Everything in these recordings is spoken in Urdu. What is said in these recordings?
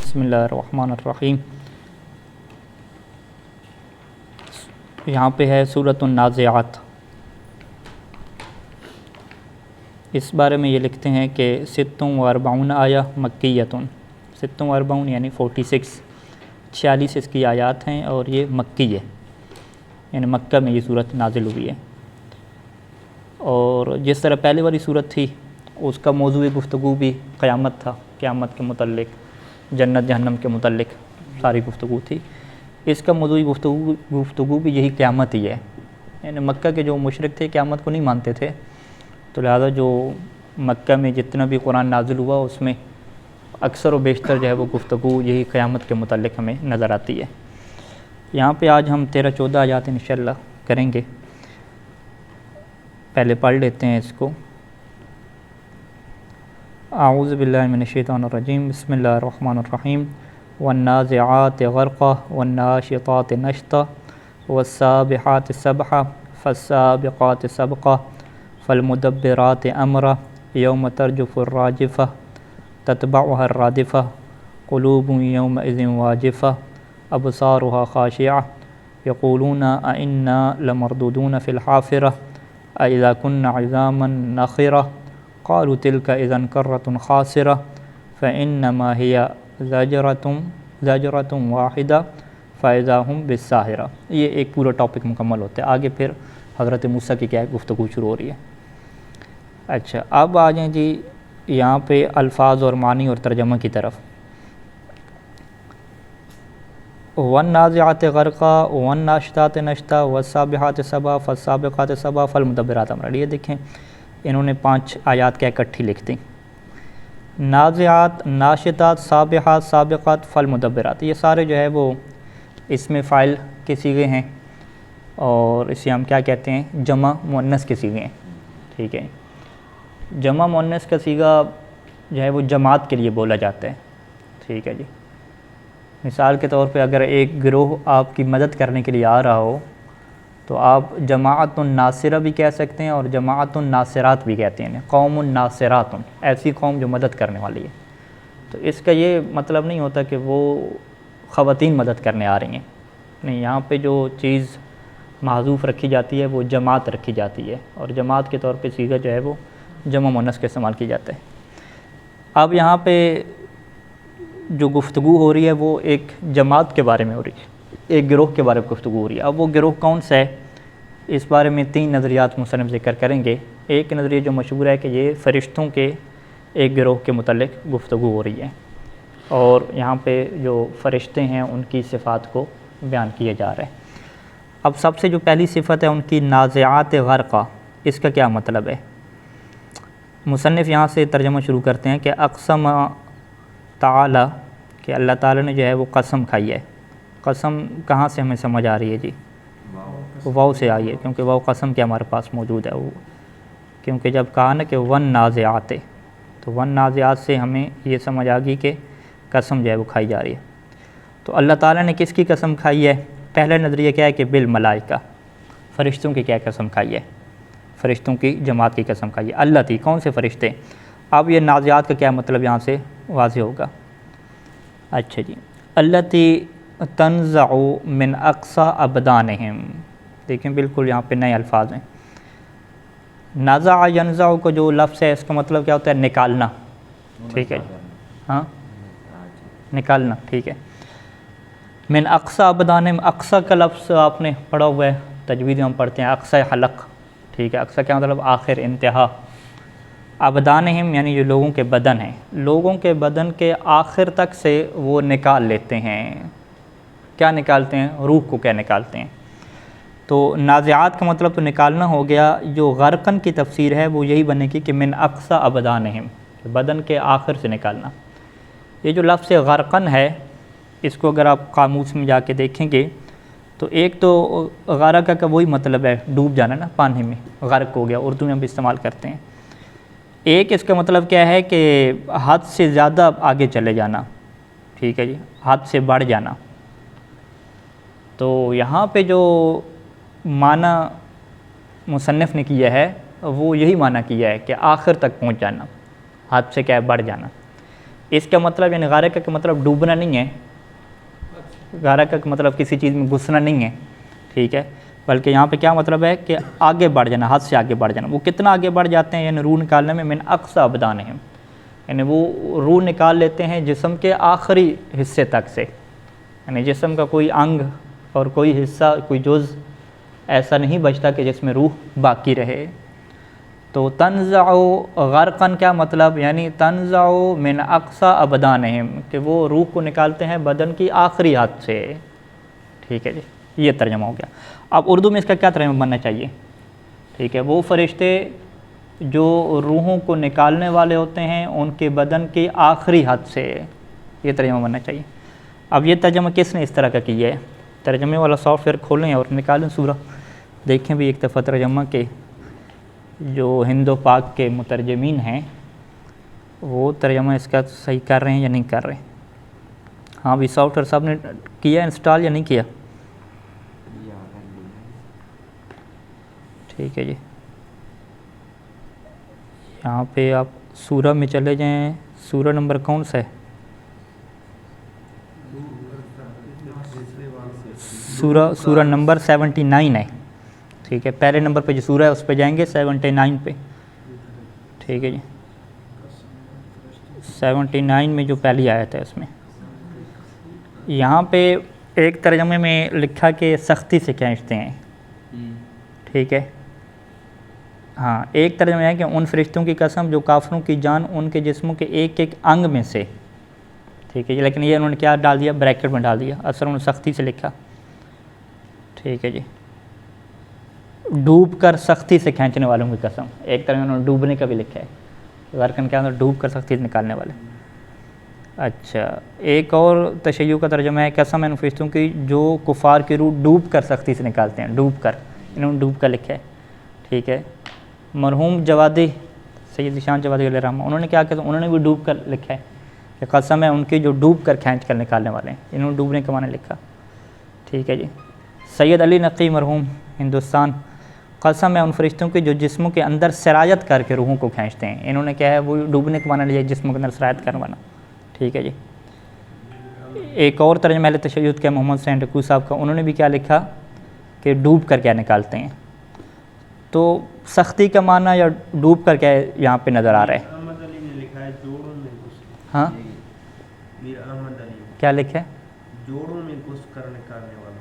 بسم اللہ الرحمن الرحیم۔ یہاں پہ ہے سورۃ النازعات۔ اس بارے میں یہ لکھتے ہیں کہ 46 آیہ مکیۃ، 46 یعنی 46 اس کی آیات ہیں اور یہ مکی ہے، یعنی مکہ میں یہ صورت نازل ہوئی ہے۔ اور جس طرح پہلے والی صورت تھی اس کا موضوع گفتگو بھی قیامت تھا، قیامت کے متعلق، جنت جہنم کے متعلق ساری گفتگو تھی۔ اس کا موضوع گفتگو بھی یہی قیامت ہی ہے، یعنی مکہ کے جو مشرک تھے قیامت کو نہیں مانتے تھے، تو لہذا جو مکہ میں جتنا بھی قرآن نازل ہوا اس میں اکثر و بیشتر جو ہے وہ گفتگو یہی قیامت کے متعلق ہمیں نظر آتی ہے۔ یہاں پہ آج ہم 13-14 آیات انشاءاللہ کریں گے۔ پہلے پڑھ لیتے ہیں اس کو۔ اعوذ باللہ من الشیطان الرجیم، بسم اللہ الرحمن الرحیم۔ والنازعات غرقا والناشطات نشطا والسابحات سبحا فالسابقات سبقا فالمدبرات امرا یوم ترجف الراجفہ تتبعها الرادفہ قلوب یومئذ واجفہ ابصارها خاشعہ یقولون ائنا لمردودون فی الحافرہ اذا كنا عظاما نخرہ قالوا تلك اذا کرۃ خاسرہ فانما هي زجرۃ واحدہ فاذا هم بالساہرہ۔ یہ ایک پورا ٹاپک مکمل ہوتا ہے، آگے پھر حضرت موسیٰ کی کیا گفتگو شروع ہو رہی ہے۔ اچھا، اب آ جائیں جی یہاں پہ الفاظ اور معنی اور ترجمہ کی طرف۔ والنازعات غرقا والناشطات نشطا والسابحات سبا فالسابقات سبا فالمدبرات امرا۔ یہ دیکھیں انہوں نے 5 آیات کیا اکٹھی لکھ دیں، نازعات، ناشطات، سابحات، سابقات، فالمدبرات۔ یہ سارے جو ہے وہ اس میں فاعل کے صیغے ہیں اور اسے ہم کیا کہتے ہیں، جمع مؤنث کے صیغے ہیں، ٹھیک ہے۔ جمع مؤنث کا صیغہ جو ہے وہ جماعت کے لیے بولا جاتا ہے، ٹھیک ہے جی۔ مثال کے طور پہ اگر ایک گروہ آپ کی مدد کرنے کے لیے آ رہا ہو تو آپ جماعت الناصرہ بھی کہہ سکتے ہیں اور جماعت الناصرات بھی کہتے ہیں، قوم الناصرات، ایسی قوم جو مدد کرنے والی ہے۔ تو اس کا یہ مطلب نہیں ہوتا کہ وہ خواتین مدد کرنے آ رہی ہیں، نہیں، یہاں پہ جو چیز محذوف رکھی جاتی ہے وہ جماعت رکھی جاتی ہے، اور جماعت کے طور پہ صیغہ جو ہے وہ جمع مؤنث کا استعمال کی جاتا ہے۔ اب یہاں پہ جو گفتگو ہو رہی ہے وہ ایک جماعت کے بارے میں ہو رہی ہے، ایک گروہ کے بارے میں گفتگو ہو رہی ہے۔ اب وہ گروہ کون سا ہے، اس بارے میں 3 نظریات مصنف ذکر کریں گے۔ ایک نظریہ جو مشہور ہے کہ یہ فرشتوں کے ایک گروہ کے متعلق گفتگو ہو رہی ہے، اور یہاں پہ جو فرشتے ہیں ان کی صفات کو بیان کیا جا رہا ہے۔ اب سب سے جو پہلی صفت ہے ان کی نازعات غرقہ، اس کا کیا مطلب ہے؟ مصنف یہاں سے ترجمہ شروع کرتے ہیں کہ اقسم تعالی، کہ اللہ تعالیٰ نے جو ہے وہ قسم کھائی ہے۔ قسم کہاں سے ہمیں سمجھ آ رہی ہے جی؟ واو سے آئی ہے، کیونکہ واو قسم کے ہمارے پاس موجود ہے، وہ کیونکہ جب کہا نا کہ ون نازعات، تو ون نازعات سے ہمیں یہ سمجھ آ گئی کہ قسم جو ہے وہ کھائی جا رہی ہے۔ تو اللہ تعالیٰ نے کس کی قسم کھائی ہے؟ پہلا نظریہ کیا ہے کہ بالملائکہ، فرشتوں کی کیا قسم کھائی ہے؟ فرشتوں کی جماعت کی قسم کھائی ہے۔ اللہ تھی، کون سے فرشتے؟ اب یہ نازعات کا کیا مطلب یہاں سے واضح ہوگا۔ اچھا جی، التی تنزع من اقصى ابدانہم، دیکھیں بالکل یہاں پہ نئے الفاظ ہیں۔ نزع ینزع کو جو لفظ ہے اس کا مطلب کیا ہوتا ہے؟ نکالنا، ٹھیک ہے جی، ہاں، نکالنا، ٹھیک ہے۔ من اقصى ابدانہم، اقصی کا لفظ آپ نے پڑھا ہوا ہے، تجوید میں ہم پڑھتے ہیں اقصی حلق، ٹھیک ہے۔ اقصی کیا مطلب؟ آخر، انتہا۔ ابدانہم یعنی جو لوگوں کے بدن ہیں، لوگوں کے بدن کے آخر تک سے وہ نکال لیتے ہیں۔ کیا نکالتے ہیں؟ روح کو کیا نکالتے ہیں؟ تو نازعات کا مطلب تو نکالنا ہو گیا۔ جو غرقن کی تفسیر ہے وہ یہی بنے گی کہ من اقصی ابدانہم، بدن کے آخر سے نکالنا۔ یہ جو لفظ غرقن ہے اس کو اگر آپ قاموس میں جا کے دیکھیں گے تو ایک تو غرق کا وہی مطلب ہے ڈوب جانا نا، پانی میں غرق ہو گیا، اردو میں ہم استعمال کرتے ہیں۔ ایک اس کا مطلب کیا ہے کہ حد سے زیادہ آگے چلے جانا، ٹھیک ہے جی، حد سے بڑھ جانا۔ تو یہاں پہ جو معنی مصنف نے کیا ہے وہ یہی معنی کیا ہے کہ آخر تک پہنچ جانا، حد سے کیا ہے؟ بڑھ جانا۔ اس کا مطلب یعنی غارقہ کا مطلب ڈوبنا نہیں ہے، غارقہ کا مطلب کسی چیز میں گھسنا نہیں ہے، ٹھیک ہے، بلکہ یہاں پہ کیا مطلب ہے کہ آگے بڑھ جانا، حد سے آگے بڑھ جانا۔ وہ کتنا آگے بڑھ جاتے ہیں یعنی روح نکالنے میں، من اقصی ابدانہم، یعنی وہ روح نکال لیتے ہیں جسم کے آخری حصے تک سے، یعنی جسم کا کوئی انگ اور کوئی حصہ، کوئی جز ایسا نہیں بچتا کہ جس میں روح باقی رہے۔ تو تنزع غرقاً کیا مطلب، یعنی تنزع من اقصی ابدانہم، کہ وہ روح کو نکالتے ہیں بدن کی آخری حد سے، ٹھیک ہے جی، یہ ترجمہ ہو گیا۔ اب اردو میں اس کا کیا ترجمہ بننا چاہیے، ٹھیک ہے، وہ فرشتے جو روحوں کو نکالنے والے ہوتے ہیں ان کے بدن کی آخری حد سے، یہ ترجمہ بننا چاہیے۔ اب یہ ترجمہ کس نے اس طرح کا کیا ہے، ترجمے والا سافٹ ویئر کھولیں اور نکالیں سورہ، دیکھیں بھی ایک دفعہ ترجمہ کے جو ہند و پاک کے مترجمین ہیں وہ ترجمہ اس کا صحیح کر رہے ہیں یا نہیں کر رہے ہیں۔ ہاں بھی سافٹ ویئر صاحب نے کیا انسٹال یا نہیں کیا، ٹھیک ہے جی۔ یہاں پہ آپ سورہ میں چلے جائیں، سورہ نمبر کون سا ہے، سورہ نمبر 79 ہے، ٹھیک ہے، پہلے نمبر پہ جو سورہ ہے اس پہ جائیں گے 79 پہ، ٹھیک ہے جی، 79 میں جو پہلی آیت ہے اس میں، یہاں پہ ایک ترجمے میں لکھا کہ سختی سے کھینچتے ہیں، ٹھیک ہے، ہاں ایک ترجمہ ہے کہ ان فرشتوں کی قسم جو کافروں کی جان ان کے جسموں کے ایک ایک انگ میں سے، ٹھیک ہے جی، لیکن یہ انہوں نے کیا ڈال دیا، بریکٹ میں ڈال دیا، اصل انہوں نے سختی سے لکھا، ٹھیک ہے جی، ڈوب کر سختی سے کھینچنے والوں کی قسم، ایک طرح انہوں نے ڈوبنے کا بھی لکھا ہے، غرقاً کے اندر ڈوب کر سختی سے نکالنے والے۔ اچھا ایک اور تشیع کا ترجمہ ہے قسم ان فرشتوں کی جو کفار کی روح ڈوب کر سختی سے نکالتے ہیں، ڈوب کر، انہوں نے ڈوب کر لکھا ہے، ٹھیک ہے۔ مرحوم جوادی، سید ذیشان جوادی علیہ الرحمہ، انہوں نے کیا کہا، انہوں نے بھی ڈوب کر لکھا ہے کہ قسم ہے ان کی جو ڈوب کر کھینچ کر نکالنے والے ہیں، انہوں نے ڈوبنے کے معنی لکھا، ٹھیک ہے جی۔ سید علی نقی مرحوم ہندوستان، قسم ہے ان فرشتوں کی جو جسموں کے اندر سرایت کر کے روحوں کو کھینچتے ہیں، انہوں نے کیا ہے وہ ڈوبنے کے معنی لیا، جسموں کے اندر سرایت کرنے والا، ٹھیک ہے جی۔ ایک اور ترجمہ اہل تشیع کے محمد حسین ڈکو صاحب کا، انہوں نے بھی کیا لکھا کہ ڈوب کر کیا نکالتے ہیں، تو سختی کا معنی یا ڈوب کر کیا یہاں پہ نظر آ رہا ہے، احمد علی نے لکھا ہے جوڑوں میں گھس، ہاں میر احمد علی کیا لکھا ہے، جوڑوں میں گھس کر نکالنے والا،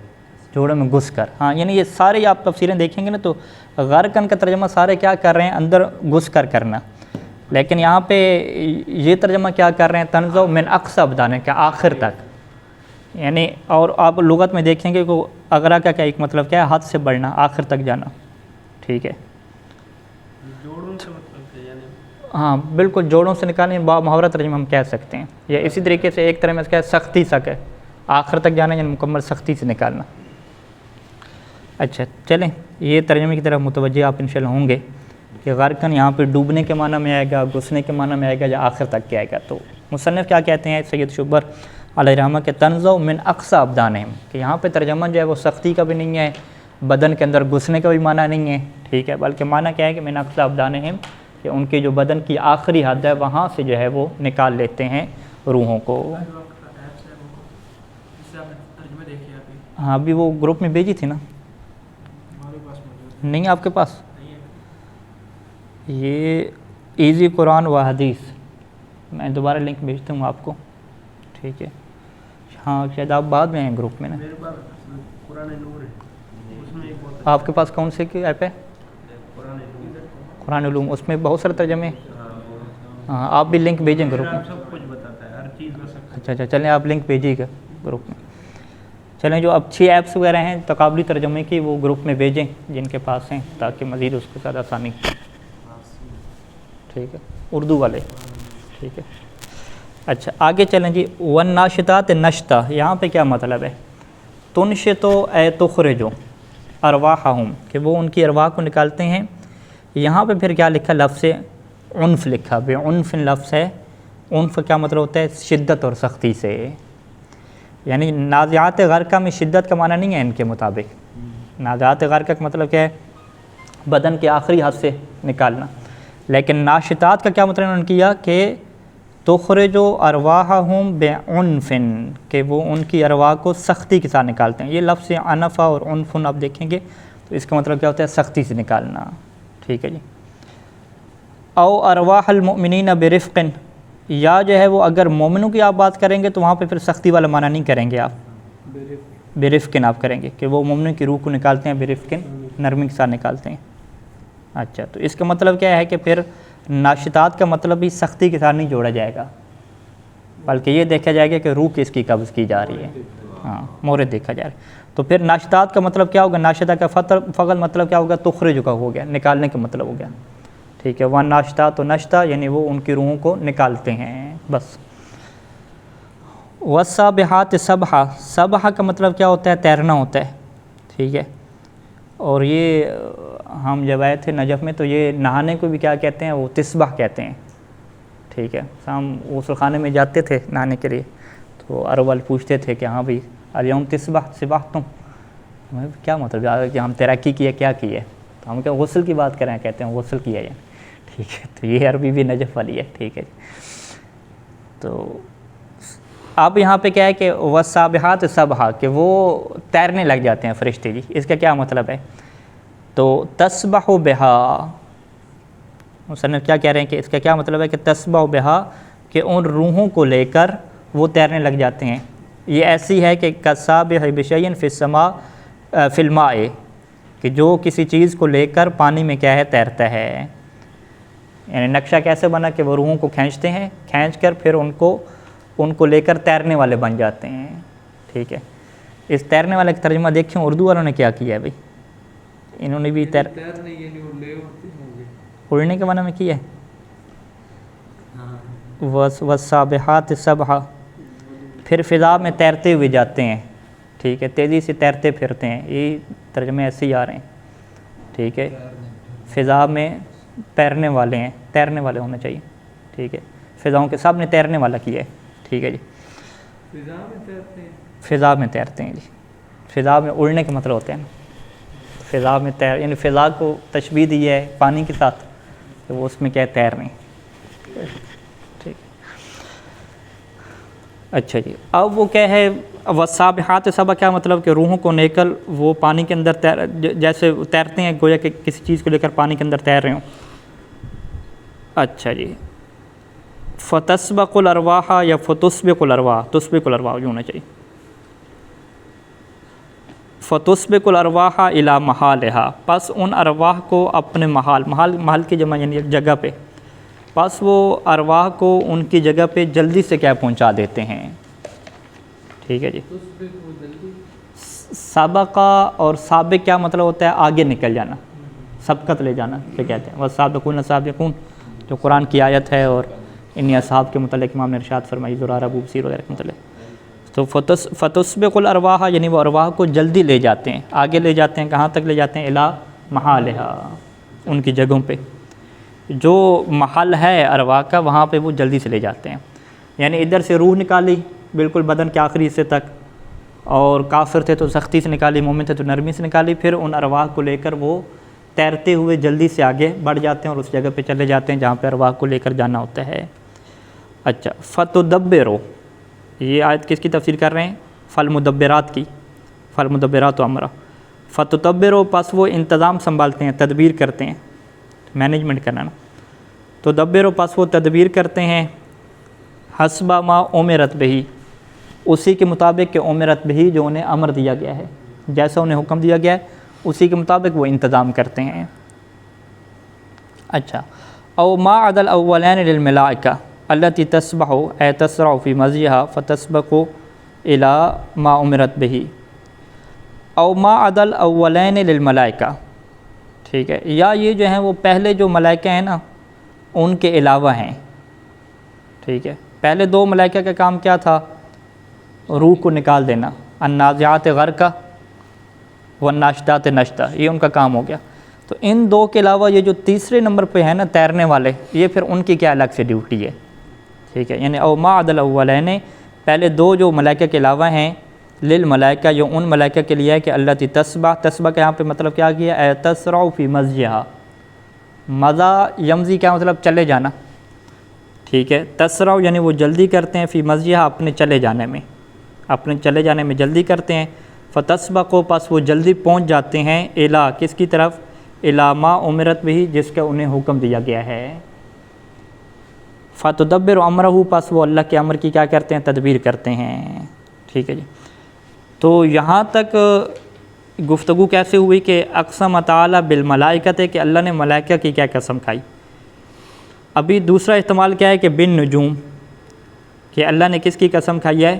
جوڑوں میں گھس کر، ہاں یعنی یہ سارے آپ تفسیریں دیکھیں گے نا تو غرقاً کا ترجمہ سارے کیا کر رہے ہیں، اندر گھس کر کرنا، لیکن یہاں پہ یہ ترجمہ کیا کر رہے ہیں، تنزع من اقصی ابدانہم، کہ آخر تک، یعنی اور آپ لغت میں دیکھیں گے کہ اغرا کا کیا ایک مطلب کیا ہے، حد سے بڑھنا، آخر تک جانا، ٹھیک ہے، جوڑوں سے مطلب کہ یعنی ہاں بالکل جوڑوں سے نکالنے، محاورہ ترجمہ ہم کہہ سکتے ہیں، یا اسی طریقے سے ایک طرح میں اس کا سختی تک ہے، آخر تک جانا یعنی مکمل سختی سے نکالنا۔ اچھا چلیں یہ ترجمے کی طرف متوجہ آپ انشاءاللہ ہوں گے کہ غرقاً یہاں پہ ڈوبنے کے معنی میں آئے گا، گھسنے کے معنی میں آئے گا، یا آخر تک کیا آئے گا۔ تو مصنف کیا کہتے ہیں سید شبر علیہ الرحمہ کے تنزع من اقصی ابدانہم، کہ یہاں پہ ترجمہ جو ہے وہ سختی کا بھی نہیں ہے، بدن کے اندر گھسنے کا بھی معنی نہیں ہے، ٹھیک ہے، بلکہ معنی کیا ہے کہ من اقصی ابدانہم، کہ ان کے جو بدن کی آخری حد ہے وہاں سے جو ہے وہ نکال لیتے ہیں روحوں کو۔ ہاں ابھی وہ گروپ میں بھیجی تھی نا، نہیں آپ کے پاس، یہ ایزی قرآن و حدیث، میں دوبارہ لنک بھیجتا ہوں آپ کو، ٹھیک ہے، ہاں شاید آپ بعد میں ہیں گروپ میں نا، میرے پاس قرآن نور ہے، اس میں ایک بہت آپ کے پاس کون سے کی ایپ ہے، قرآن نور، قرآن علوم، اس میں بہت سارے ترجمے، ہاں آپ بھی لنک بھیجیں گروپ میں، سب کچھ بتاتا ہے، ہر چیز بتا، اچھا اچھا چلیں آپ لنک بھیجیے گا گروپ میں۔ چلیں جو اچھی ایپس وغیرہ ہیں تقابلی ترجمے کی وہ گروپ میں بھیجیں جن کے پاس ہیں، تاکہ مزید اس کے ساتھ آسانی، ٹھیک ہے، اردو والے، ٹھیک ہے۔ اچھا آگے چلیں جی، والناشطات نشطہ، یہاں پہ کیا مطلب ہے، تنشطو اے تخرجو ارواحہم، کہ وہ ان کی ارواح کو نکالتے ہیں، یہاں پہ پھر کیا لکھا، لفظ عنف لکھا، بے عنف لفظ ہے، عنف کیا مطلب ہوتا ہے، شدت اور سختی سے، یعنی نازعات غرقہ میں شدت کا معنی نہیں ہے ان کے مطابق، نازعات غرقہ کا مطلب کیا ہے، بدن کے آخری حد سے نکالنا، لیکن ناشطات کا کیا مطلب انہوں نے کیا کہ تخرجو ارواحہم بعنفن، کہ وہ ان کی ارواح کو سختی کے ساتھ نکالتے ہیں. یہ لفظ عنفا اور عنفن آپ دیکھیں گے تو اس کا مطلب کیا ہوتا ہے؟ سختی سے نکالنا. ٹھیک ہے جی. او ارواح المؤمنین برفق، یا جو ہے وہ اگر مومنوں کی آپ بات کریں گے تو وہاں پہ پھر سختی والا معنی نہیں کریں گے آپ، برفقن آپ کریں گے کہ وہ مومنوں کی روح کو نکالتے ہیں، برفقن نرمی کے ساتھ نکالتے ہیں. اچھا، تو اس کا مطلب کیا ہے کہ پھر ناشطات کا مطلب بھی سختی کے ساتھ نہیں جوڑا جائے گا، بلکہ یہ دیکھا جائے گا کہ روح کس کی قبض کی جا رہی ہے. ہاں، مورد دیکھا جا رہا ہے. تو پھر ناشطات کا مطلب کیا ہوگا؟ ناشطہ کا فقط مطلب کیا ہوگا؟ تخرج کا ہو گیا، نکالنے کا مطلب ہو گیا. ٹھیک ہے. وہ ناشطہ تو نشطہ یعنی وہ ان کی روحوں کو نکالتے ہیں بس. والسابحات سبحا، سبحا کا مطلب کیا ہوتا ہے؟ تیرنا ہوتا ہے. ٹھیک ہے. اور یہ ہم جب آئے تھے نجف میں تو یہ نہانے کو بھی کیا کہتے ہیں؟ وہ تسبح کہتے ہیں. ٹھیک ہے. ہم غسل خانے میں جاتے تھے نہانے کے لیے تو عرب والے پوچھتے تھے کہ ہاں بھائی الیوم تسبح سبحتم، ہمیں کیا مطلب کہ ہم تیراکی کی ہے، کیا کی ہے؟ تو ہم کیا غسل کی بات کریں، کہتے ہیں غسل کیا ہے. ٹھیک ہے. تو یہ عربی بھی نجف والی ہے. ٹھیک ہے. تو اب یہاں پہ کیا ہے کہ والسابحات سبحا، کہ وہ تیرنے لگ جاتے ہیں فرشتے. جی اس کا کیا مطلب ہے؟ تو تسبح بہا، مصنف کیا کہہ رہے ہیں کہ اس کا کیا مطلب ہے کہ تسبح بہا، کہ ان روحوں کو لے کر وہ تیرنے لگ جاتے ہیں. یہ ایسی ہے کہ کسابح بشیء فی السماء فی الماء، کہ جو کسی چیز کو لے کر پانی میں کیا ہے؟ تیرتا ہے. یعنی نقشہ کیسے بنا کہ وہ روحوں کو کھینچتے ہیں، کھینچ کر پھر ان کو لے کر تیرنے والے بن جاتے ہیں. ٹھیک ہے. اس تیرنے والے کا ترجمہ دیکھیں اردو والوں نے کیا کیا ہے بھائی، انہوں نے بھی اڑنے کے معنی میں کیا ہے. والسابحات سبحا، پھر فضا میں تیرتے ہوئے جاتے ہیں. ٹھیک ہے. تیزی سے تیرتے پھرتے ہیں، یہ ترجمے ایسے ہی آ رہے ہیں. ٹھیک ہے. فضا میں تیرنے والے ہیں، تیرنے والے ہونا چاہیے. ٹھیک ہے. فضاؤں کے سب نے تیرنے والا کیا ہے. ٹھیک ہے جی. فضا میں تیرتے ہیں. جی فضا میں اڑنے کا مطلب ہوتا ہے نا، فضا میں یعنی فضا کو تشبیہ دی ہے پانی کے ساتھ، کہ وہ اس میں کیا ہے؟ تیر رہے ہیں. ٹھیک. اچھا جی. اب وہ کیا ہے والسابحات سبحا، کیا مطلب کہ روحوں کو لے کر وہ پانی کے اندر جیسے تیرتے ہیں، گویا کہ کسی چیز کو لے کر پانی کے اندر تیر رہے ہوں. اچھا جی. فتسبق الارواح یا فتسبق الارواح، تسبق الارواح یہ ہونا چاہیے. فتسبق الارواح الی محالہا، پس ان ارواح کو اپنے محال کی جمع یعنی ایک جگہ پہ، پس وہ ارواح کو ان کی جگہ پہ جلدی سے کیا پہنچا دیتے ہیں. ٹھیک ہے جی. سابقہ اور سابق کیا مطلب ہوتا ہے؟ آگے نکل جانا، سبقت لے جانا سے کہتے ہیں. والسابقون سابقون جو قرآن کی آیت ہے، اور انہی اصحاب کے متعلق امام نے ارشاد فرمائی، زرارہ ابو بصیر وغیرہ کے متعلق. تو فتسبق الارواح یعنی وہ ارواح کو جلدی لے جاتے ہیں، آگے لے جاتے ہیں. کہاں تک لے جاتے ہیں؟ الی محالہا، ان کی جگہوں پہ، جو محل ہے ارواح کا وہاں پہ وہ جلدی سے لے جاتے ہیں. یعنی ادھر سے روح نکالی بالکل بدن کے آخری حصے تک، اور کافر تھے تو سختی سے نکالی، مومن تھے تو نرمی سے نکالی. پھر ان ارواح کو لے کر وہ تیرتے ہوئے جلدی سے آگے بڑھ جاتے ہیں اور اس جگہ پہ چلے جاتے ہیں جہاں پہ ارواح کو لے کر جانا ہوتا ہے. اچھا. فتدبرو، یہ آیت کس کی تفسیر کر رہے ہیں؟ فالمدبرات کی. فالمدبرات امرا. فتدبرو، پس وہ انتظام سنبھالتے ہیں، تدبیر کرتے ہیں، مینجمنٹ کرنا نا. تو دبرو، پس وہ تدبیر کرتے ہیں، حسب ما امرت بہی، اسی کے مطابق کہ امرت بہی جو انہیں امر دیا گیا ہے، جیسا انہیں حکم دیا گیا ہے اسی کے مطابق وہ انتظام کرتے ہیں. اچھا. او ما عدا الاولین للملائکہ التی تسبح اے تسرع فی مزیہا فتسبق الی ما امرت بہی. او ما عدا الاولین للملائکہ، ٹھیک ہے، یا یہ جو ہیں وہ پہلے جو ملائکہ ہیں نا ان کے علاوہ ہیں. ٹھیک ہے. پہلے دو ملائکہ کا کام کیا تھا؟ روح کو نکال دینا، النازعات غرقہ والناشطات نشطہ، یہ ان کا کام ہو گیا. تو ان دو کے علاوہ یہ جو تیسرے نمبر پہ ہے نا تیرنے والے، یہ پھر ان کی کیا الگ سے ڈیوٹی ہے. ٹھیک ہے. یعنی او ما عدا الاولین، پہلے دو جو ملائکہ کے علاوہ ہیں، للملائکہ جو ان ملائکہ کے لیے ہے کہ اللہ تسبح، تسبح کا یہاں پہ مطلب کیا کیا ہے؟ تسرع فی مزیہا. مزا یمزی کیا مطلب؟ چلے جانا. ٹھیک ہے، تسرع یعنی وہ جلدی کرتے ہیں، فی مضیہا اپنے چلے جانے میں، اپنے چلے جانے میں جلدی کرتے ہیں، فتسبقوا پس وہ جلدی پہنچ جاتے ہیں، الا کس کی طرف، الا ما امرت بھی جس کا انہیں حکم دیا گیا ہے، فتدبر امرہ پس وہ اللہ کے امر کی کیا کرتے ہیں، تدبیر کرتے ہیں، ٹھیک ہے جی۔ تو یہاں تک گفتگو کیسے ہوئی کہ اقسم تعالی بالملائکۃ کہ اللہ نے ملائکہ کی کیا قسم کھائی۔ ابھی دوسرا احتمال کیا ہے کہ بن نجوم، کہ اللہ نے کس کی قسم کھائی ہے،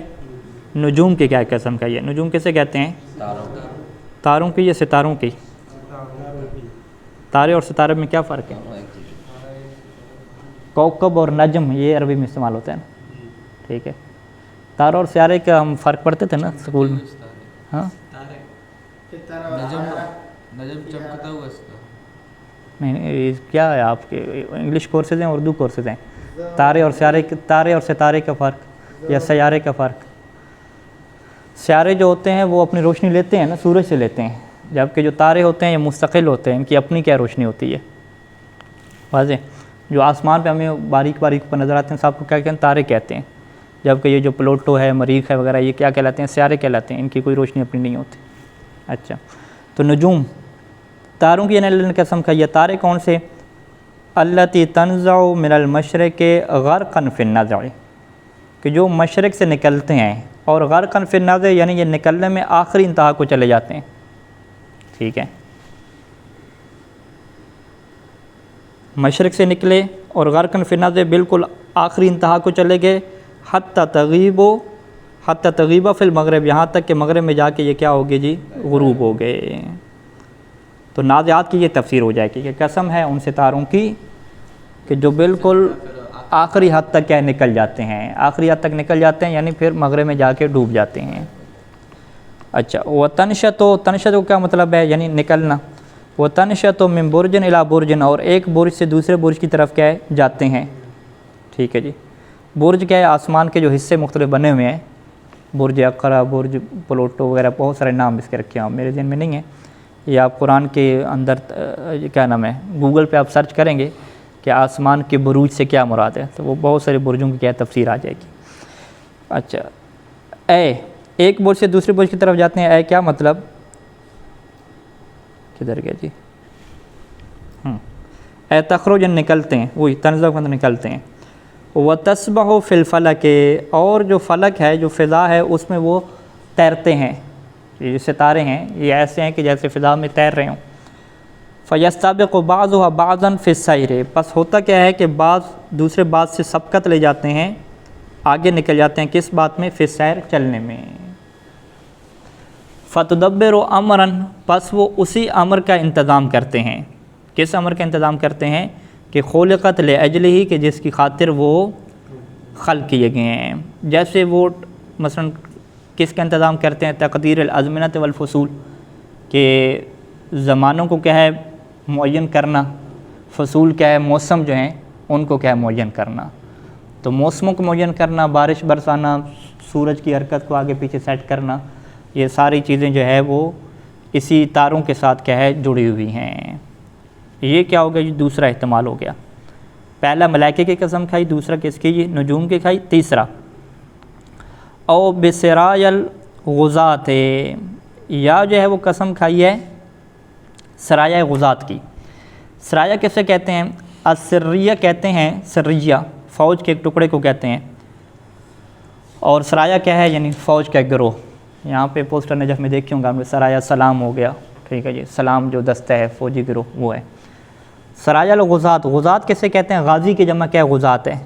نجوم کی کیا قسم کھائی ہے۔ نجوم کسے کہتے ہیں، تاروں کی یا ستاروں کی، تارے اور ستارے میں کیا فرق ہے، کوکب اور نجم یہ عربی میں استعمال ہوتا ہے نا، ٹھیک ہے۔ تاروں اور سیارے کا ہم فرق پڑھتے تھے نا اسکول میں، ہاں نجم چمکتا ہوا ستارہ، نہیں کیا ہے آپ کے انگلش کورسز ہیں اردو کورسز ہیں، تارے اور سیارے، تارے اور ستارے کا فرق یا سیارے کا فرق۔ سیارے جو ہوتے ہیں وہ اپنی روشنی لیتے ہیں نا، سورج سے لیتے ہیں، جبکہ جو تارے ہوتے ہیں یہ مستقل ہوتے ہیں، ان کی اپنی کیا روشنی ہوتی ہے، واضح۔ جو آسمان پہ ہمیں باریک باریک پر نظر آتے ہیں صاحب کو کیا کہتے ہیں، تارے کہتے ہیں، جبکہ یہ جو پلوٹو ہے، مریخ ہے وغیرہ یہ کیا کہلاتے ہیں، سیارے کہلاتے ہیں، ان کی کوئی روشنی اپنی نہیں ہوتی۔ اچھا، تو نجوم تاروں کی اللہ نے قسم کھائی ہے، تارے کون سے، التی تنزع من المشرق غرقا فی النزع، کہ جو مشرق سے نکلتے ہیں، اور غرقا فی النزع یعنی یہ نکلنے میں آخری انتہا کو چلے جاتے ہیں، ٹھیک ہے، مشرق سے نکلے اور غرقا فی النزع بالکل آخری انتہا کو چلے گئے، حتی تغیب فی المغرب یہاں تک کہ مغرب میں جا کے یہ کیا ہو گئے جی، غروب ہو گئے۔ تو نازعات کی یہ تفسیر ہو جائے گی کہ قسم ہے ان ستاروں کی کہ جو بالکل آخری حد تک کیا نکل جاتے ہیں، آخری حد تک نکل جاتے ہیں یعنی پھر مغرب میں جا کے ڈوب جاتے ہیں۔ اچھا، وہ تنشط کو کیا مطلب ہے، یعنی نکلنا، وہ تنشط من برج الی برج، اور ایک برج سے دوسرے برج کی طرف کیا ہے جاتے ہیں، ٹھیک ہے جی۔ برج کیا ہے، آسمان کے جو حصے مختلف بنے ہوئے ہیں، برج اقرا، برج پلوٹو وغیرہ بہت سارے نام اس کے رکھے ہیں، میرے ذہن میں نہیں ہے، یہ آپ قرآن کے اندر کیا نام ہے، گوگل پہ آپ سرچ کریں گے کہ آسمان کے بروج سے کیا مراد ہے، تو وہ بہت سارے برجوں کی کیا تفسیر آ جائے گی۔ اچھا، اے ایک برج سے دوسرے برج کی طرف جاتے ہیں، اے کیا مطلب، کدھر گیا جی، اے تخرج نکلتے ہیں، وہی تنزع کو نکلتے ہیں، وتسبح فی الفلک، اور جو فلک ہے، جو فضا ہے اس میں وہ تیرتے ہیں، یہ جو ستارے ہیں یہ ایسے ہیں کہ جیسے فضا میں تیر رہے ہوں، فیستبق بعضها بعضا فی السیر، پس ہوتا کیا ہے کہ بعض دوسرے بعض سے سبقت لے جاتے ہیں، آگے نکل جاتے ہیں، کس بات میں، فی السیر چلنے میں، فتدبر امرا پس وہ اسی امر کا انتظام کرتے ہیں، کس امر کا انتظام کرتے ہیں، کہ خلقت لاجلہ، کہ جس کی خاطر وہ خلق کیے گئے ہیں، جیسے وہ مثلا کس کا انتظام کرتے ہیں، تقدیر الازمنۃ والفصول، کہ زمانوں کو کیا ہے معین کرنا، فصول کیا ہے موسم جو ہیں ان کو کیا ہے معین کرنا، تو موسموں کو معین کرنا، بارش برسانا، سورج کی حرکت کو آگے پیچھے سیٹ کرنا، یہ ساری چیزیں جو ہے وہ اسی تاروں کے ساتھ کیا ہے جڑی ہوئی ہیں۔ یہ کیا ہو گیا جی، دوسرا احتمال ہو گیا، پہلا ملائکے کی قسم کھائی، دوسرا کس کی جی، نجوم کی کھائی، تیسرا او بسرای الغزات، یا جو ہے وہ قسم کھائی ہے سرایہ غزات کی۔ سرایہ کیسے کہتے ہیں، السریہ کہتے ہیں، سریہ فوج کے ایک ٹکڑے کو کہتے ہیں، اور سرایہ کیا ہے، یعنی فوج کا ایک گروہ، یہاں پہ پوسٹر نجف میں دیکھیں گے ہم نے، سرایہ سلام ہو گیا، ٹھیک ہے جی، سلام جو دستہ ہے فوجی گروہ وہ ہے۔ سرایہ الغزات، غزات کیسے کہتے ہیں، غازی کی جمع کیا ہے، غزات ہے،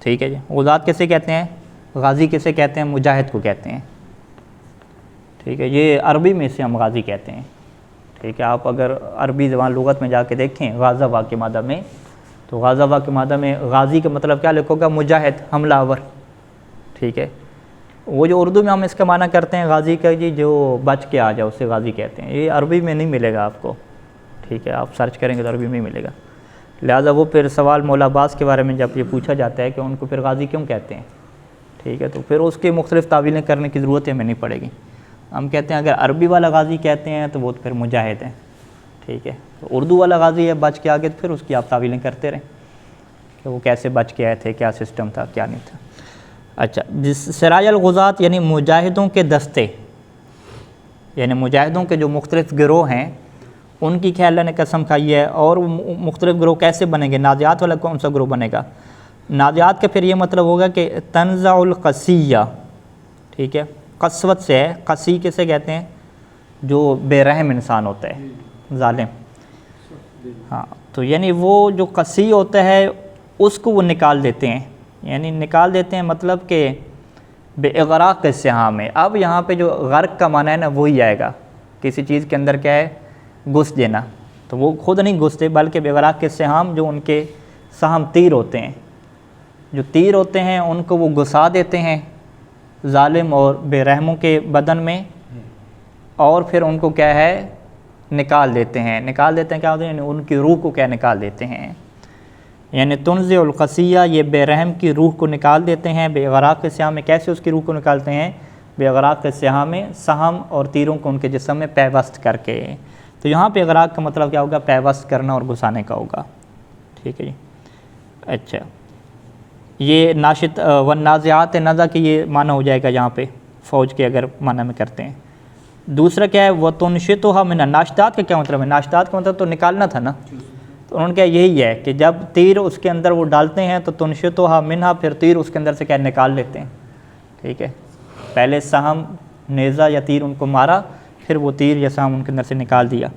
ٹھیک ہے جی، غزات کیسے کہتے ہیں، غازی کیسے کہتے ہیں، مجاہد کو کہتے ہیں، ٹھیک ہے، یہ عربی میں اسے ہم غازی کہتے ہیں، ٹھیک ہے۔ آپ اگر عربی زبان لغت میں جا کے دیکھیں غازہ وا کے مادہ میں، تو غازہ وا کے مادہ میں غازی کا مطلب کیا لکھو گا، مجاہد، حملہ آور، ٹھیک ہے۔ وہ جو اردو میں ہم اس کا معنی کرتے ہیں غازی کا جی، جو بچ کے آ جائے اسے غازی کہتے ہیں، یہ عربی میں نہیں ملے گا آپ کو، ٹھیک ہے، آپ سرچ کریں گے تو عربی میں نہیں ملے گا، لہٰذا وہ پھر سوال مولا عباس کے بارے میں جب یہ پوچھا جاتا ہے کہ ان کو پھر غازی کیوں کہتے ہیں، ٹھیک ہے، تو پھر اس کی مختلف تعویلیں کرنے کی ضرورت ہمیں نہیں پڑے گی، ہم کہتے ہیں اگر عربی والا غازی کہتے ہیں تو وہ پھر مجاہد ہیں، ٹھیک ہے، تو اردو والا غازی ہے بچ کے آگے، تو پھر اس کی آپ تعویلیں کرتے رہیں۔ کہ وہ کیسے بچ کے آئے تھے، کیا سسٹم تھا کیا نہیں تھا۔ اچھا، سراج الغزات یعنی مجاہدوں کے دستے، یعنی مجاہدوں کے جو مختلف گروہ ہیں ان کی کیا اللہ نے قسم کھائی ہے، اور وہ مختلف گروہ کیسے بنیں گے؟ نازعات والا کون سا گروہ بنے گا؟ نازعات کا پھر یہ مطلب ہوگا کہ تنزع القسیہ، ٹھیک ہے، قسوت سے ہے، قسی کسے کہتے ہیں؟ جو بے رحم انسان ہوتا ہے، ظالم، ہاں، تو یعنی وہ جو قسی ہوتا ہے اس کو وہ نکال دیتے ہیں، یعنی نکال دیتے ہیں مطلب کہ بے اغراق السہام میں۔ اب یہاں پہ جو غرق کا معنی ہے نا وہی آئے گا، کسی چیز کے اندر کیا ہے؟ گھس دینا، تو وہ خود نہیں گھستے بلکہ بے اغراق السہام، جو ان کے سہم تیر ہوتے ہیں، جو تیر ہوتے ہیں ان کو وہ گھسا دیتے ہیں ظالم اور بے رحموں کے بدن میں، اور پھر ان کو کیا ہے؟ نکال دیتے ہیں۔ نکال دیتے ہیں کیا ہوتے ہیں؟ یعنی ان کی روح کو کیا نکال دیتے ہیں، یعنی تنزع القسیہ، یہ بے رحم کی روح کو نکال دیتے ہیں بے اغراق السہام میں۔ کیسے اس کی روح کو نکالتے ہیں؟ بے اغراق السہام میں، سہم اور تیروں کو ان کے جسم میں پیوست کر کے۔ تو یہاں پہ اغراق کا مطلب کیا ہوگا؟ پیوست کرنا اور گھسانے کا ہوگا، ٹھیک ہے جی۔ اچھا، یہ ناشط والنازعات نزع کی یہ معنی ہو جائے گا یہاں پہ فوج کے اگر معنی میں کرتے ہیں۔ دوسرا کیا ہے؟ وَتُنْشِطُهَا مِنَ الناشطات کا کیا مطلب ہے؟ ناشطات کا مطلب تو نکالنا تھا نا، تو انہوں نے کہا یہی ہے کہ جب تیر اس کے اندر وہ ڈالتے ہیں تو تنشطها منہا، پھر تیر اس کے اندر سے کیا نکال لیتے ہیں، ٹھیک ہے، پہلے سہم نیزہ یا تیر ان کو مارا، پھر وہ تیر یا سہم ان کے اندر سے نکال دیا۔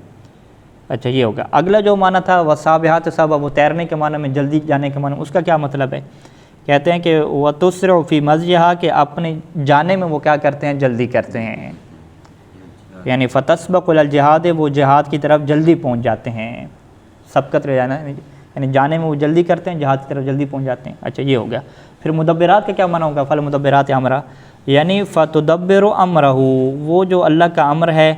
اچھا، یہ ہوگا۔ اگلا جو معنی تھا وَسَابِحَاتِ سَبْحًا، وہ تیرنے کے معنی میں، جلدی جانے کے معنی، اس کا کیا مطلب ہے؟ کہتے ہیں کہ وَتُسْرِعُ فِي مَزْيِهَا، کہ اپنے جانے میں وہ کیا کرتے ہیں؟ جلدی کرتے ہیں، یعنی فَتَسْبَقُ إِلَى الْجِهَادِ، وہ جہاد کی طرف جلدی پہنچ جاتے ہیں، سبقت رہ جانا، یعنی جانے میں وہ جلدی کرتے ہیں، جہاد کی طرف جلدی پہنچ جاتے ہیں۔ اچھا، یہ ہو گیا۔ پھر مدبرات کا کیا معنی ہوگا؟ فالمدبرات امرا، یعنی فتدبر امرہ، وہ جو اللہ کا امر ہے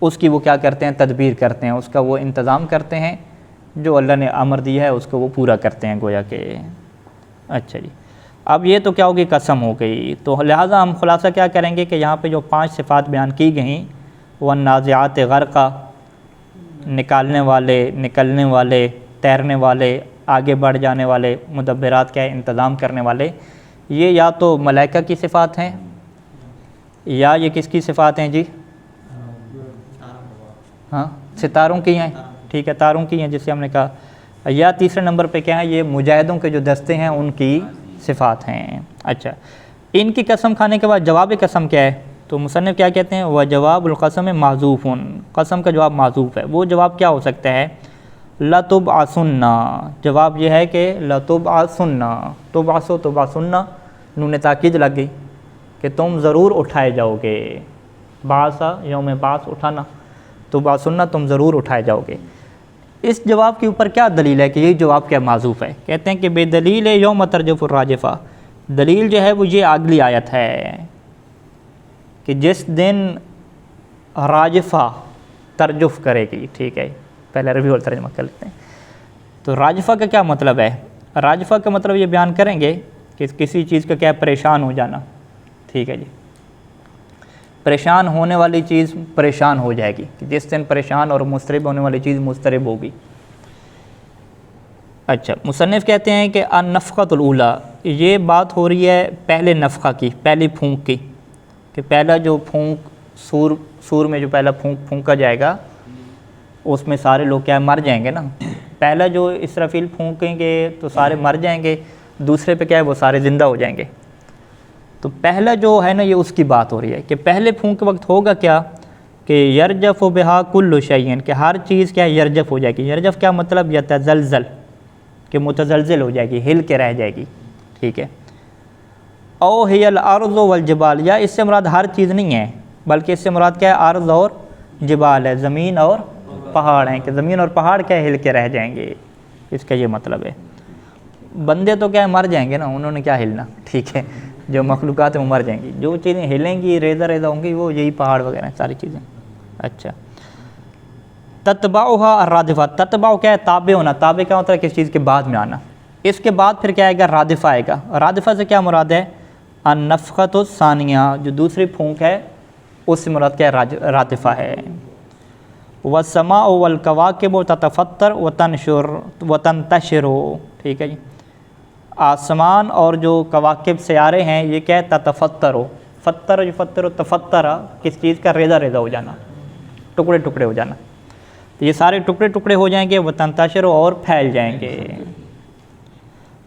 اس کی وہ کیا کرتے ہیں؟ تدبیر کرتے ہیں، اس کا وہ انتظام کرتے ہیں، جو اللہ نے امر دیا ہے اس کو وہ پورا کرتے ہیں گویا کہ۔ اچھا جی، اب یہ تو کیا ہوگی؟ قسم ہو گئی۔ تو لہٰذا ہم خلاصہ کیا کریں گے کہ یہاں پہ جو 5 صفات بیان کی گئیں، والنازعات غرقا، نکالنے والے، نکلنے والے، تیرنے والے، آگے بڑھ جانے والے، مدبرات کیا ہے؟ انتظام کرنے والے، یہ یا تو ملائکہ کی صفات ہیں یا یہ کس کی صفات ہیں جی؟ ہاں، ستاروں کی ہیں، ٹھیک ہے، تاروں کی ہیں جسے ہم نے کہا، یا تیسرے نمبر پہ کیا ہے؟ یہ مجاہدوں کے جو دستے ہیں ان کی صفات ہیں۔ اچھا، ان کی قسم کھانے کے بعد جواب قسم کیا ہے؟ تو مصنف کیا کہتے ہیں؟ وجواب القسم محذوف، قسم کا جواب محذوف ہے۔ وہ جواب کیا ہو سکتا ہے؟ لَتُبْعَثُنَّ، جواب یہ ہے کہ لَتُبْعَثُنَّ، تُبْعَثُ تُبْعَثُنَّ، نون تاکید لگ گئی کہ تم ضرور اٹھائے جاؤ گے، بعث یوم بعث، اٹھانا، تُبْعَثُنَّ، تم ضرور اٹھائے جاؤ گے۔ اس جواب کے اوپر کیا دلیل ہے کہ یہ جواب کیا محذوف ہے؟ کہتے ہیں کہ بے دلیل یوم ترجف الراجفہ، دلیل جو ہے وہ یہ اگلی آیت ہے کہ جس دن راجفہ ترجف کرے گی، ٹھیک ہے، پہلے ربیع ترجمہ کر لیتے ہیں۔ تو راجفہ کا کیا مطلب ہے؟ راجفہ کا مطلب یہ بیان کریں گے کہ کسی چیز کا کیا پریشان ہو جانا، ٹھیک ہے جی، پریشان ہونے والی چیز پریشان ہو جائے گی، کہ جس دن پریشان اور مضطرب ہونے والی چیز مضطرب ہوگی۔ اچھا، مصنف کہتے ہیں کہ النفخۃ الاولی، یہ بات ہو رہی ہے پہلے نفخہ کی، پہلی پھونک کی، کہ پہلا جو پھونک سور میں جو پہلا پھونکا جائے گا اس میں سارے لوگ کیا مر جائیں گے نا، پہلا جو اسرافیل پھونکیں گے تو سارے مر جائیں گے، دوسرے پہ کیا ہے وہ سارے زندہ ہو جائیں گے۔ تو پہلا جو ہے نا یہ اس کی بات ہو رہی ہے کہ پہلے پھونک کے وقت ہوگا کیا کہ یرجف بہا کل شیء، کہ ہر چیز کیا یرجف ہو جائے گی۔ یرجف کیا مطلب؟ یتزلزل، کہ متزلزل ہو جائے گی، ہل کے رہ جائے گی، ٹھیک ہے۔ او ہی الارض والجبال، یا اس سے مراد ہر چیز نہیں ہے بلکہ اس سے مراد کیا ہے؟ ارض اور جبال ہے، زمین اور پہاڑ ہیں، کہ زمین اور پہاڑ کیا ہل کے رہ جائیں گے، اس کا یہ مطلب ہے۔ بندے تو کیا مر جائیں گے نا، انہوں نے کیا ہلنا، ٹھیک ہے، جو مخلوقات ہیں وہ مر جائیں گی، جو چیزیں ہلیں گی ریزہ ریزہ ہوں گی وہ یہی پہاڑ وغیرہ ساری چیزیں۔ اچھا، تتبعها الرادفہ، تتبع کیا ہے؟ تابع ہونا، تابع کیا ہوتا ہے؟ کس چیز کے بعد میں آنا۔ اس کے بعد پھر کیا آئے گا؟ رادفہ آئے گا۔ رادفہ سے کیا مراد ہے؟ النفخۃ الثانیہ، جو دوسری پھونک ہے اس سے مراد کیا ہے؟ رادفہ ہے۔ والسماء والکواکب تتفطر وتنتشر، ٹھیک ہے جی، آسمان اور جو کواکب سیارے ہیں یہ کیا ہے؟ تتفطر، فطر یفطر تفطر، کس چیز کا؟ ریزہ ریزہ ہو جانا، ٹکڑے ٹکڑے ہو جانا، تو یہ سارے ٹکڑے ٹکڑے ہو جائیں گے، وتنتشر، اور پھیل جائیں گے۔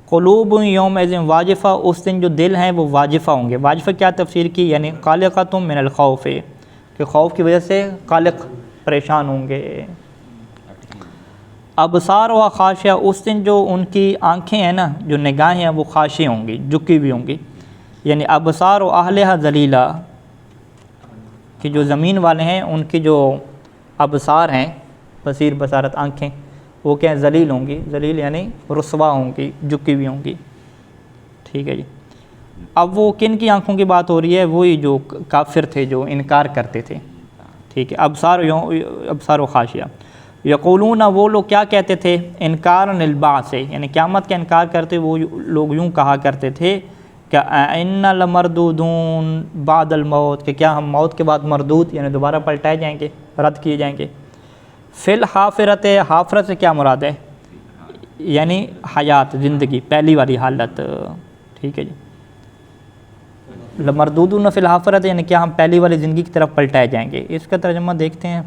قلوب یومئذ واجفہ، اس دن جو دل ہیں وہ واجفہ ہوں گے۔ واجفہ کیا تفسیر کی؟ یعنی قلقۃ من الخوف، کہ خوف کی وجہ سے قلق، پریشان ہوں گے۔ ابصار و خاشعہ، اس دن جو ان کی آنکھیں ہیں نا، جو نگاہیں ہیں وہ خاشع ہوں گی، جھکی ہوئی ہوں گی، یعنی ابصار و اہلھا ذلیلہ، کہ جو زمین والے ہیں ان کی جو ابصار ہیں، بصیر بصارت آنکھیں، وہ کیا ہیں؟ ذلیل ہوں گی، ذلیل یعنی رسوا ہوں گی، جھکی ہوئی ہوں گی، ٹھیک ہے جی۔ اب وہ کن کی آنکھوں کی بات ہو رہی ہے؟ وہی جو کافر تھے، جو انکار کرتے تھے، ٹھیک ہے۔ ابصار و خاشعہ، یقولون، وہ لوگ کیا کہتے تھے؟ انکار البعث، یعنی قیامت کا انکار کرتے وہ لوگ یوں کہا کرتے تھے کہ انا لمردودون بعد الموت، کہ کیا ہم موت کے بعد مردود، یعنی دوبارہ پلٹائے جائیں گے، رد کیے جائیں گے۔ فی الحافرۃ، حافرہ سے کیا مراد ہے؟ یعنی حیات، زندگی، پہلی والی حالت، ٹھیک ہے جی۔ لمردودون فی الحافرۃ، یعنی کیا ہم پہلی والی زندگی کی طرف پلٹائے جائیں گے۔ اس کا ترجمہ دیکھتے ہیں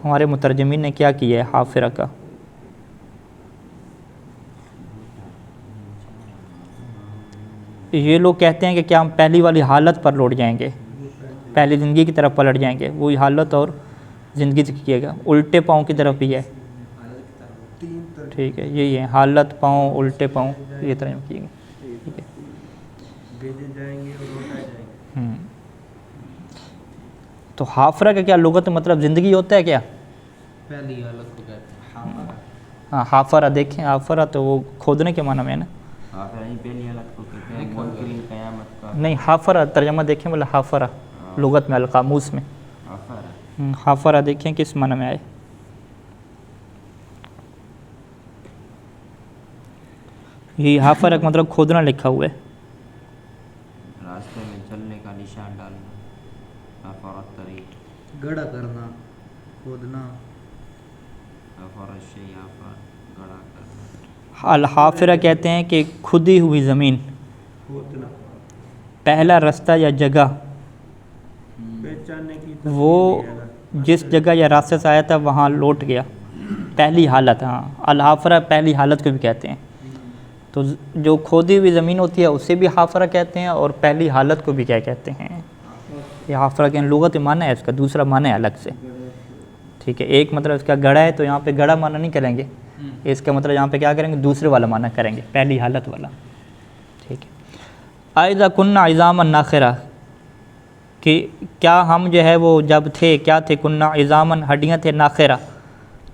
ہمارے مترجمین نے کیا کیا ہے حافرہ کا۔ یہ لوگ کہتے ہیں کہ کیا ہم پہلی والی حالت پر لوٹ جائیں گے، پہلی زندگی کی طرف پلٹ جائیں گے، وہی حالت اور زندگی سے کیے گا، الٹے پاؤں کی طرف بھی ہے، ٹھیک ہے، یہی ہے حالت، پاؤں، الٹے پاؤں، یہ ترجمہ کیے گا، ٹھیک ہے۔ بھیجے جائیں گے اور لوٹائے جائیں گے۔ تو حافرہ کا کیا لغت مطلب زندگی ہوتا ہے کیا؟ پہلی حالت کو کہتے ہیں ہاں، حافرہ دیکھیں، حافرہ تو وہ کھودنے کے معنی میں ہے نا، پہلی حالت کو کہتے ہیں منکرین قیامت کا۔ نہیں، حافرہ ترجمہ دیکھیں، بولے حافرہ لغت میں، القاموس میں حافرہ دیکھیں کس معنی میں آئے۔ یہ حافرہ کا مطلب کھودنا لکھا ہوا ہے، راستے میں چلنے کا نشان ڈالنا، حفر الطریق، گڑھا کرنا، کھودنا، حفر الشیء، حفر گڑھا کرنا۔ الحافرہ کہتے ہیں کہ کھدی ہوئی زمین، کھودنا، پہلا رستہ یا جگہ، پہچاننے کی وہ جس جگہ یا راستے سے آیا تھا وہاں لوٹ گیا، پہلی حالت، ہاں الحافرہ پہلی حالت کو بھی کہتے ہیں۔ تو جو کھودی ہوئی زمین ہوتی ہے اسے بھی حافرہ کہتے ہیں، اور پہلی حالت کو بھی کیا کہتے ہیں؟ یہ حافرہ کے لغت معنی ہے، اس کا دوسرا معنی ہے الگ سے، ٹھیک ہے۔ ایک مطلب اس کا گڑھا ہے، تو یہاں پہ گڑھا معنی نہیں کریں گے، اس کا مطلب یہاں پہ کیا کریں گے؟ دوسرے والا معنی کریں گے، پہلی حالت والا، ٹھیک ہے۔ اذا کنا عظاما ناخرہ، کہ کیا ہم جو ہے وہ جب تھے، کیا تھے؟ کنا عظاما، ہڈیاں تھے، ناخرہ،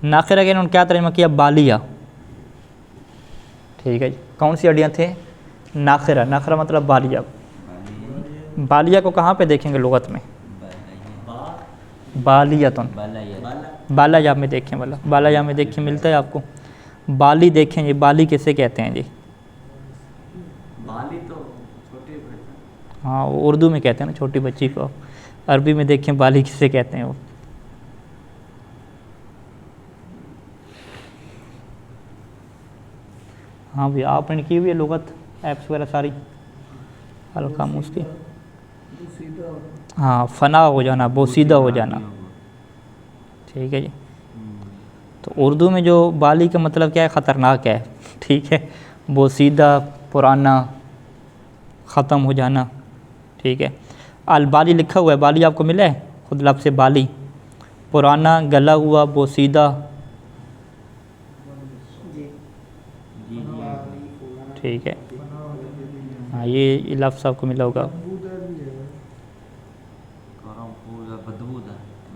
ناخرہ کے انہوں نے کیا ترجمہ کیا؟ بالیہ، ٹھیک ہے جی۔ کون سی ہڈیاں تھے؟ ناخرہ، ناخرہ مطلب بالیہ۔ بالیہ کو کہاں پہ دیکھیں گے لغت میں؟ بالیتن، بالیہ میں دیکھیں، والا بالیہ میں دیکھیں، ملتا ہے آپ کو؟ بالی دیکھیں جی، بالی کسے کہتے ہیں جی؟ بالی تو چھوٹے بچے، ہاں، وہ اردو میں کہتے ہیں نا چھوٹی بچی کو، عربی میں دیکھیں بالی کسے کہتے ہیں وہ۔ ہاں بھی آپ نے کی ہوئی ہے لغت، ایپس وغیرہ ساری القاموس کی، ہاں، فنا ہو جانا، بوسیدہ ہو جانا، ٹھیک ہے جی۔ تو اردو میں جو بالی کا مطلب کیا ہے؟ خطرناک ہے، ٹھیک ہے، بوسیدہ، پرانا، ختم ہو جانا، ٹھیک ہے۔ البالی لکھا ہوا ہے، بالی آپ کو ملا ہے؟ خود لفظ بالی، پرانا، گلا ہوا، بوسیدہ، ٹھیک ہے، ہاں یہ لفظ آپ کو ملا ہوگا۔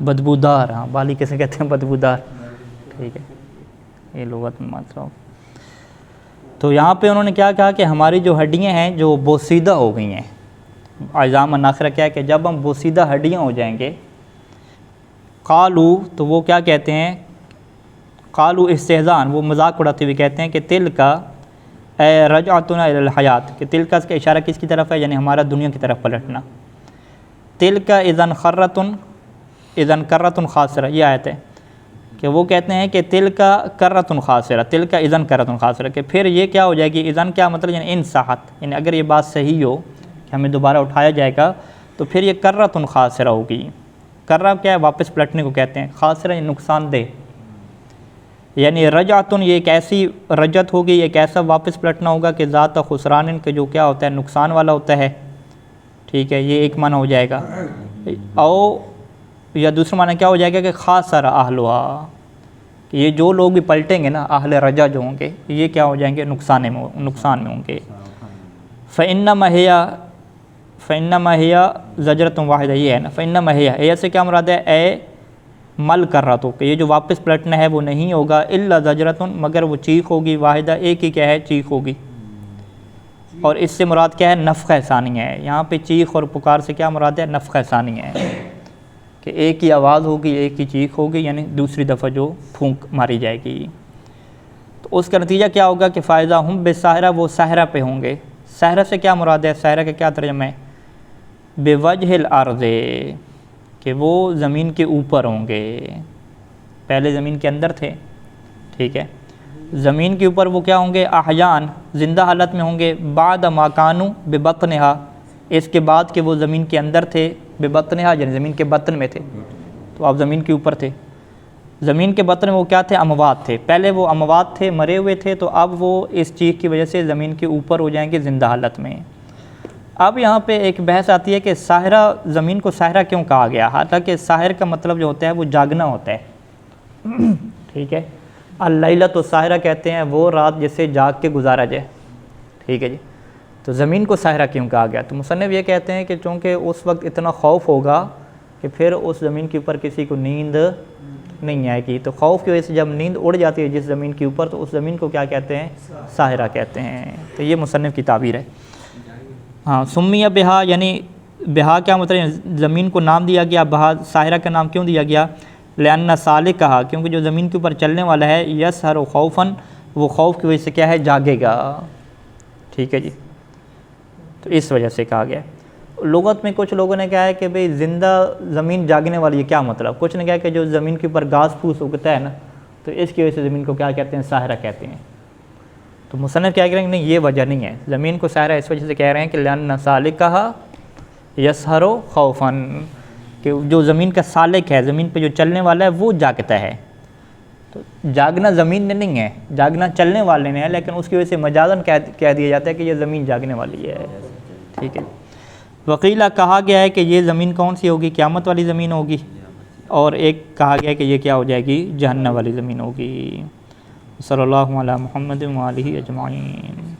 بدبودار، ہاں بالی کیسے کہتے ہیں؟ بدبودار، ٹھیک ہے، یہ لغت میں مانتا ہوں۔ تو یہاں پہ انہوں نے کیا کہا کہ ہماری جو ہڈیاں ہیں جو بوسیدہ ہو گئی ہیں، عظام ناخرہ کیا ہے کہ جب ہم بوسیدہ ہڈیاں ہو جائیں گے، قالو، تو وہ کیا کہتے ہیں؟ قالو استہزان، وہ مذاق اڑاتے ہوئے کہتے ہیں کہ تل کا اے رجعتنا الی الحیات، کہ تل کا اس کا اشارہ کس کی طرف ہے؟ یعنی ہمارا دنیا کی طرف پلٹنا۔ تل کا اذن کرتن خاسرہ، یہ آیت ہے، کہ وہ کہتے ہیں کہ تل کا کرتن خاسرہ، تل کا اذن کرتن خاسرہ، کہ پھر یہ کیا ہو جائے گی، اذن کیا مطلب یعنی ان صحت، یعنی اگر یہ بات صحیح ہو کہ ہمیں دوبارہ اٹھایا جائے گا تو پھر یہ کرتن خاسرہ ہوگی۔ کرہ کیا ہے، واپس پلٹنے کو کہتے ہیں، خاسرہ یعنی نقصان دہ، یعنی رجعتن یہ ایک ایسی رجعت ہوگی، ایک ایسا واپس پلٹنا ہوگا کہ ذات خسران کے جو کیا ہوتا ہے نقصان والا ہوتا ہے، ٹھیک ہے، یہ ایک معنی ہو جائے گا۔ او یا دوسرا معنی کیا ہو جائے گا کہ خاسر اہلھا، کہ یہ جو لوگ بھی پلٹیں گے نا اہل رجع جو ہوں گے یہ کیا ہو جائیں گے، نقصان میں ہوں گے۔ فإنما هي زجرۃ واحدہ، یہ ہے نا، فإنما هي سے کیا مراد ہے، اے مل کر رہا تو کہ یہ جو واپس پلٹنا ہے وہ نہیں ہوگا، الا زجرۃ مگر وہ چیخ ہوگی، واحدہ ایک ہی کیا ہے، چیخ ہوگی۔ اور اس سے مراد کیا ہے، نفخہ ثانیہ ہے، یہاں پہ چیخ اور پکار سے کیا مراد ہے، نفخہ ثانیہ ہے، کہ ایک ہی آواز ہوگی، ایک ہی چیخ ہوگی، یعنی دوسری دفعہ جو پھونک ماری جائے گی۔ تو اس کا نتیجہ کیا ہوگا کہ فائزہ ہم بالساہرہ، وہ صحرا پہ ہوں گے۔ صحرا سے کیا مراد ہے، صحرا کا کیا ترجمہ ہے، بوجہ الارض، کہ وہ زمین کے اوپر ہوں گے، پہلے زمین کے اندر تھے، ٹھیک ہے، زمین کے اوپر وہ کیا ہوں گے، احیان زندہ حالت میں ہوں گے، بعد ما کانوا ببطنہا، اس کے بعد کہ وہ زمین کے اندر تھے، ببطنہا یعنی زمین کے بطن میں تھے، تو آپ زمین کے اوپر تھے، زمین کے بطن میں وہ کیا تھے، اموات تھے، پہلے وہ اموات تھے، مرے ہوئے تھے، تو اب وہ اس چیز کی وجہ سے زمین کے اوپر ہو جائیں گے زندہ حالت میں۔ اب یہاں پہ ایک بحث آتی ہے کہ ساحرہ، زمین کو ساحرہ کیوں کہا گیا، حالانکہ ساحر کا مطلب جو ہوتا ہے وہ جاگنا ہوتا ہے، ٹھیک ہے، اللیلۃ الساحرہ کہتے ہیں وہ رات جسے جاگ کے گزارا جائے، ٹھیک ہے جی، تو زمین کو ساحرہ کیوں کہا گیا، تو مصنف یہ کہتے ہیں کہ چونکہ اس وقت اتنا خوف ہوگا کہ پھر اس زمین کے اوپر کسی کو نیند نہیں آئے گی، تو خوف کی وجہ سے جب نیند اڑ جاتی ہے جس زمین کے اوپر تو اس زمین کو کیا کہتے ہیں، ساحرہ کہتے ہیں، تو یہ مصنف کی تعبیر ہے۔ ہاں، سمیہ بہا یعنی بہا کیا مطلب، زمین کو نام دیا گیا، بہا ساحرہ کا نام کیوں دیا گیا، لأن سالک کہا کیونکہ جو زمین کے اوپر چلنے والا ہے، یسہر خوفاً وہ خوف کی وجہ سے کیا ہے، جاگے گا، ٹھیک ہے جی، تو اس وجہ سے کہا گیا۔ لغت میں کچھ لوگوں نے کہا ہے کہ بھئی زندہ زمین جاگنے والی ہے، کیا مطلب، کچھ نے کہا کہ جو زمین کے اوپر گھاس پھوس اگتا ہے نا تو اس کی وجہ سے زمین کو کیا کہتے ہیں، ساحرہ کہتے ہیں، تو مصنف کیا کہہ رہے ہیں، نہیں یہ وجہ نہیں ہے، زمین کو ساحرہ اس وجہ سے کہہ رہے ہیں کہ لأن سالکہا یسہر خوفاً، کہ جو زمین کا سالک ہے، زمین پہ جو چلنے والا ہے وہ جاگتا ہے، تو جاگنا زمین نے نہیں ہے، جاگنا چلنے والے نے ہے، لیکن اس کی وجہ سے مجازاً کہہ دیا جاتا ہے کہ یہ زمین جاگنے والی ہے، ٹھیک ہے۔ وقیلہ کہا گیا ہے کہ یہ زمین کون سی ہوگی، قیامت والی زمین ہوگی، اور ایک کہا گیا ہے کہ یہ کیا ہو جائے گی، جہنم والی زمین ہوگی۔ صلی اللہ علیہ محمد و آلہ اجمعین۔